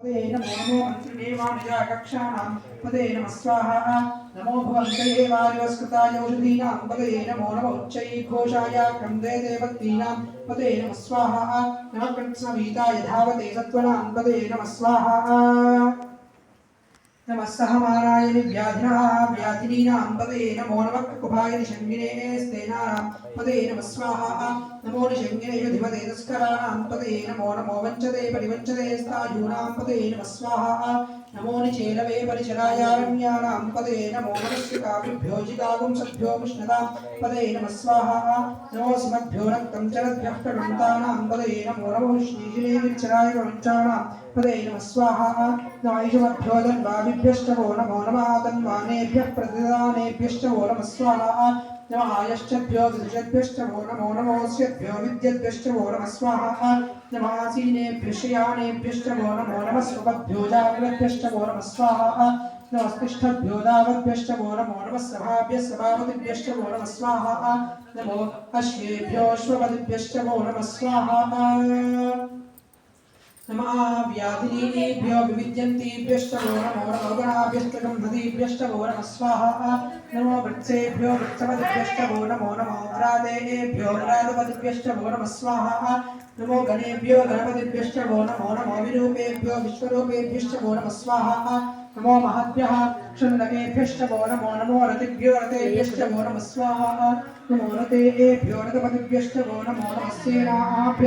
नमो नमो मंत्रिदेवानिजा कक्षाणां पदे नमः स्वाहा नमो भवन्तये वायुस्कृताय औषधीनां पदे नमो नमो उच्चैर्घोषाय क्रन्दे देवतीनां पदे नमः स्वाहा नमः कृत्स्नवीताय धावते सत्त्वनां पदे नमः स्वाहा नमः सहमानाय व्याधिनीनां पदे नमो नमः कुकुभाय शङ्गिने स्तेनानां पदे नमः स्वाहा नमो निशङ्गिने युधिपते तस्कराणां पदे नमो नमो वञ्चते परिवञ्चते स्थायूनां पदे नमः स्वाहा नमो निचेलवे परिचरायारण्यानां पदे नमो नमस्काभ्यो जिगागुं सभ्यो मुष्णतां पदे नमः स्वाहा नमो सिमभ्यो रक्तं चरद्भ्यः प्रगन्तानां पदे नमो नमो श्रीशिले विचराय प्रपञ्चानां पदे नमः स्वाहा नमैषुमभ्यो धन्वादिभ्यश्चवो नमो नमः तन्वानेभ्यः प्रतिदानेभ्यश्चवो नमः स्वाहा नमः आयश्चभ्यो विदुषद्भ्यश्चवो नमो नमोऽस्यभ्यो विद्यद्भ्यश्चवो नमः स्वाहा नमः आसीनेभ्यश्चयानेभ्यश्चवो नमो नमः स्वपद्भ्यो जाग्रद्भ्यश्चवो नमः स्वाहा नमस्तिष्ठद्भ्यो दावद्भ्यश्चवो नमो नमः सभाभ्यः सभापतिभ्यश्चवो नमः स्वाहा नमो अश्वेभ्योऽश्वपतिभ्यश्चवो नमः स्वाहा नमः व्याधिनीभ्यो विविद्यन्तीभ्यश्चवो नमो नमो गणाभ्यश्च गन्धतीभ्यश्चवो नमः स्वाहा नमो वृत्सेभ्यो वृक्षपतिभ्यश्चवो नमो नमो व्रातेभ्यो व्रातपतिभ्यश्चवो नमः स्वाहा नमो गणेभ्यो गणपतिभ्यश्चवो नमो नमो विरूपेभ्यो विश्वरूपेभ्यश्चवो नमः स्वाहा नमो महद्भ्यः क्षुण्डकेभ्यश्चवो नमो नमो रतिभ्यो रतेभ्यश्चवो नमः स्वाहा नमो रतेभ्यो रतपतिभ्यश्चवो नमो नमः सेनाभ्यः